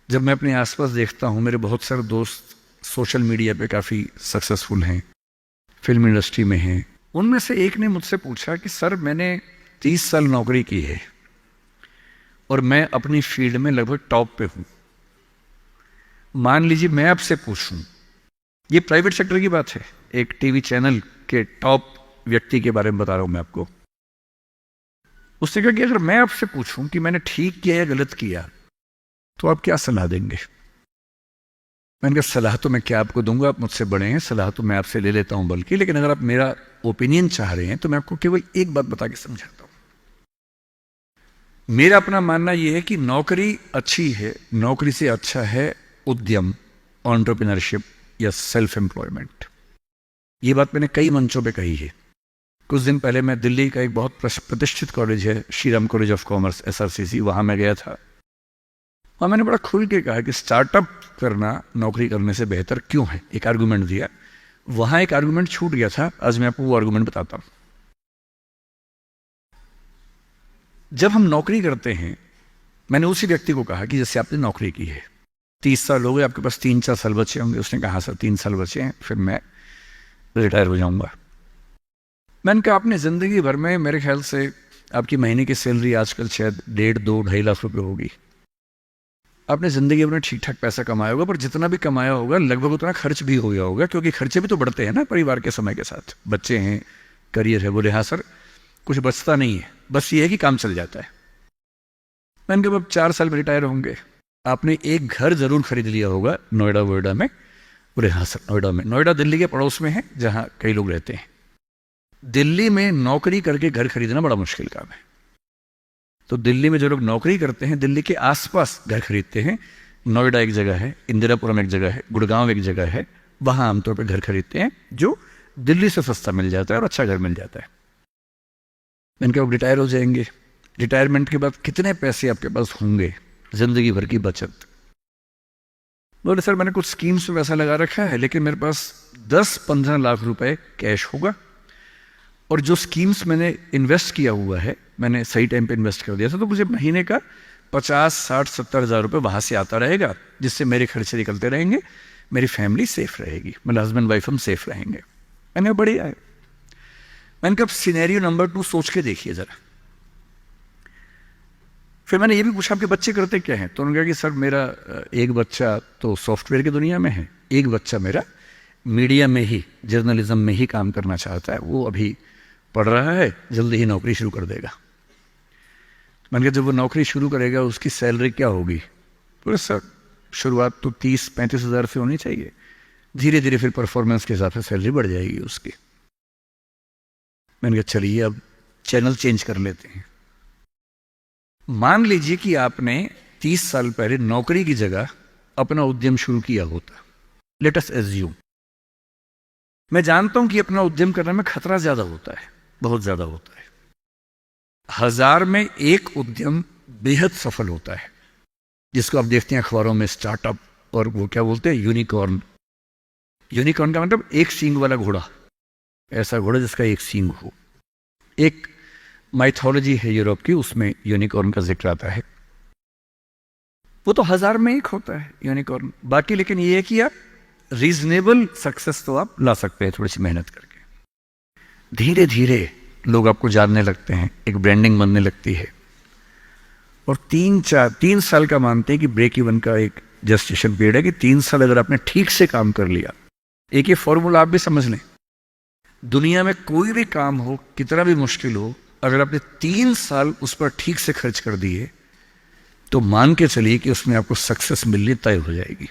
जब मैं अपने आसपास देखता हूँ, मेरे बहुत सारे दोस्त सोशल मीडिया पे काफ़ी सक्सेसफुल हैं, फिल्म इंडस्ट्री में हैं। उनमें से एक ने मुझसे पूछा कि सर, मैंने 30 साल नौकरी की है और मैं अपनी फील्ड में लगभग टॉप पे हूँ। मान लीजिए मैं आपसे पूछूं, ये प्राइवेट सेक्टर की बात है, एक टीवी चैनल के टॉप व्यक्ति के बारे में बता रहा हूं मैं आपको। उसने कहा कि अगर मैं आपसे पूछूं कि मैंने ठीक किया या गलत किया, तो आप क्या सलाह देंगे? मैंने कहा सलाह तो मैं क्या आपको दूंगा, आप मुझसे बड़े हैं, सलाह तो मैं आपसे ले लेता हूं बल्कि, लेकिन अगर आप मेरा ओपिनियन चाह रहे हैं तो मैं आपको केवल एक बात बता के समझाता हूं। मेरा अपना मानना यह है कि नौकरी अच्छी है, नौकरी से अच्छा है उद्यम, एंटरप्रेन्योरशिप या सेल्फ एम्प्लॉयमेंट। ये बात मैंने कई मंचों पे कही है। कुछ दिन पहले मैं दिल्ली का एक बहुत प्रतिष्ठित कॉलेज है, Shriram college of commerce, SRCC, वहां मैं गया था और मैंने बड़ा खुल के कहा कि स्टार्टअप करना नौकरी करने से बेहतर क्यों है। एक आर्गुमेंट दिया, वहां एक आर्गुमेंट छूट गया था, आज मैं आपको वो आर्गुमेंट बताता हूं। जब हम नौकरी करते हैं, मैंने उसी व्यक्ति को कहा कि जैसे आपने नौकरी की है, 30 साल हो गए, आपके पास 3-4 साल बचे होंगे। उसने कहा सर 3 साल बचे हैं, फिर मैं रिटायर हो जाऊंगा। मैंने कहा आपने जिंदगी भर में मेरे ख्याल से आपकी महीने की सैलरी आजकल शायद 1.5-2-2.5 लाख रुपए होगी। आपने जिंदगी भर में ठीक ठाक पैसा कमाया होगा, पर जितना भी कमाया होगा लगभग उतना खर्च भी हो गया होगा, क्योंकि खर्चे भी तो बढ़ते हैं ना परिवार के समय के साथ। बच्चे हैं, करियर है। बोले हाँ सर, कुछ बचता नहीं है, बस ये है कि काम चल जाता है। मैंने कहा अब 4 साल में रिटायर होंगे, आपने एक घर जरूर खरीद लिया होगा नोएडा वोएडा में। बोले हाँ सर, नोएडा में। नोएडा दिल्ली के पड़ोस में है, जहां कई लोग रहते हैं। दिल्ली में नौकरी करके घर खरीदना बड़ा मुश्किल काम है, तो दिल्ली में जो लोग नौकरी करते हैं दिल्ली के आसपास घर खरीदते हैं। नोएडा एक जगह है, इंदिरापुरम एक जगह है, गुड़गांव एक जगह है, वहां आमतौर पर घर खरीदते हैं, जो दिल्ली से सस्ता मिल जाता है और अच्छा घर मिल जाता है। मैंने कहा रिटायर हो जाएंगे, रिटायरमेंट के बाद कितने पैसे आपके पास होंगे, जिंदगी भर की बचत? बोले सर मैंने कुछ स्कीम्स में पैसा लगा रखा है, लेकिन मेरे पास 10-15 लाख रुपए कैश होगा, और जो स्कीम्स मैंने इन्वेस्ट किया हुआ है, मैंने सही टाइम पे इन्वेस्ट कर दिया था, तो मुझे महीने का 50-60-70 हज़ार रुपए वहां से आता रहेगा, जिससे मेरे खर्चे निकलते रहेंगे, मेरी फैमिली सेफ रहेगी, मतलब हस्बैंड वाइफ हम सेफ रहेंगे। मैंने बढ़िया है। मैंने कहा सिनेरियो नंबर 2 सोच के देखिए जरा। फिर मैंने ये भी पूछा आपके बच्चे करते क्या हैं? तो उन्होंने कहा कि सर मेरा एक बच्चा तो सॉफ्टवेयर की दुनिया में है, एक बच्चा मेरा मीडिया में ही, जर्नलिज्म में ही काम करना चाहता है, वो अभी पढ़ रहा है, जल्दी ही नौकरी शुरू कर देगा। मैंने कहा जब वो नौकरी शुरू करेगा उसकी सैलरी क्या होगी? बोले सर शुरुआत तो 30-35 हज़ार से होनी चाहिए, धीरे धीरे फिर परफॉर्मेंस के हिसाब से सैलरी बढ़ जाएगी उसकी। मैंने कहा चलिए अब चैनल चेंज कर लेते हैं। मान लीजिए कि आपने 30 साल पहले नौकरी की जगह अपना उद्यम शुरू किया होता। लेट अस एज्यूम, मैं जानता हूं कि अपना उद्यम करने में खतरा ज्यादा होता है, बहुत ज्यादा होता है। 1000 में एक उद्यम बेहद सफल होता है, जिसको आप देखते हैं अखबारों में, स्टार्टअप, और वो क्या बोलते हैं, यूनिकॉर्न। यूनिकॉर्न का मतलब एक सींग वाला घोड़ा, ऐसा घोड़ा जिसका एक सींग हो। एक माइथोलॉजी है यूरोप की, उसमें यूनिकॉर्न का जिक्र आता है। वो तो 1000 में एक होता है यूनिकॉर्न। बाकी लेकिन ये है कि आप रीजनेबल सक्सेस तो आप ला सकते हैं थोड़ी सी मेहनत करके। धीरे धीरे लोग आपको जानने लगते हैं, एक ब्रांडिंग बनने लगती है, और 3 साल का मानते हैं कि ब्रेक इवन का एक जस्टिफिकेशन पीरियड है, कि 3 साल अगर आपने ठीक से काम कर लिया। एक ये फॉर्मूला आप भी समझ लें, दुनिया में कोई भी काम हो, कितना भी मुश्किल हो, अगर आपने 3 साल उस पर ठीक से खर्च कर दिए, तो मान के चलिए कि उसमें आपको सक्सेस मिलनी तय हो जाएगी।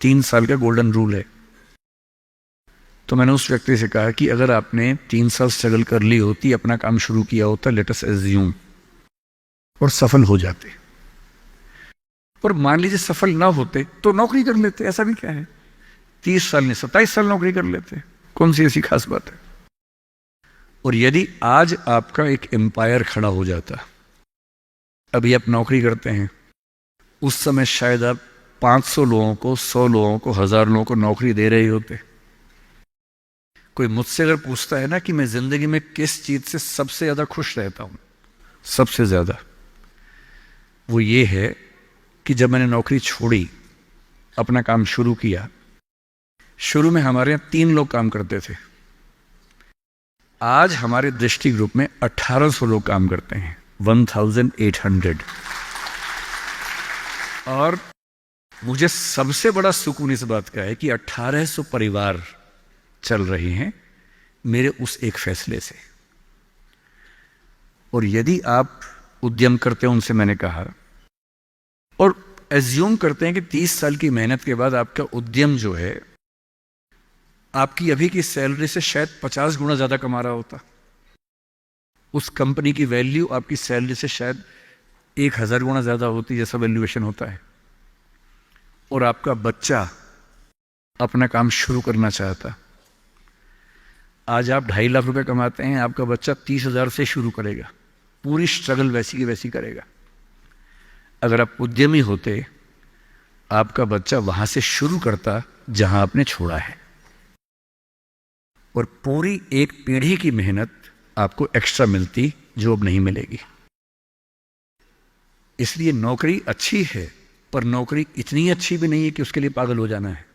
3 साल का गोल्डन रूल है। तो मैंने उस व्यक्ति से कहा कि अगर आपने 3 साल स्ट्रगल कर ली होती, अपना काम शुरू किया होता, लेट अस एज्यूम, और सफल हो जाते, और मान लीजिए सफल ना होते, तो नौकरी कर लेते, ऐसा भी क्या है, 30 साल नहीं 27 साल नौकरी कर लेते, कौन सी ऐसी खास बात है। और यदि आज आपका एक एम्पायर खड़ा हो जाता, अभी आप नौकरी करते हैं, उस समय शायद आप 500 लोगों को, 100 लोगों को, 1000 लोगों को नौकरी दे रहे होते। कोई मुझसे अगर पूछता है ना कि मैं जिंदगी में किस चीज से सबसे ज्यादा खुश रहता हूं, सबसे ज्यादा, वो ये है कि जब मैंने नौकरी छोड़ी, अपना काम शुरू किया, शुरू में हमारे यहाँ 3 लोग काम करते थे। आज हमारे दृष्टि ग्रुप में 1800 लोग काम करते हैं, 1800। और मुझे सबसे बड़ा सुकून इस बात का है कि 1800 परिवार चल रहे हैं मेरे उस एक फैसले से। और यदि आप उद्यम करते हैं, उनसे मैंने कहा, और एज्यूम करते हैं कि 30 साल की मेहनत के बाद आपका उद्यम जो है आपकी अभी की सैलरी से शायद 50 गुना ज्यादा कमा रहा होता, उस कंपनी की वैल्यू आपकी सैलरी से शायद 1000 गुना ज्यादा होती, जैसा वैल्यूएशन होता है, और आपका बच्चा अपना काम शुरू करना चाहता। आज आप 2.5 लाख रुपए कमाते हैं, आपका बच्चा 30,000 से शुरू करेगा, पूरी स्ट्रगल वैसी की वैसी करेगा। अगर आप उद्यमी होते, आपका बच्चा वहां से शुरू करता जहां आपने छोड़ा है, और पूरी एक पीढ़ी की मेहनत आपको एक्स्ट्रा मिलती जो अब नहीं मिलेगी। इसलिए नौकरी अच्छी है, पर नौकरी इतनी अच्छी भी नहीं है कि उसके लिए पागल हो जाना है।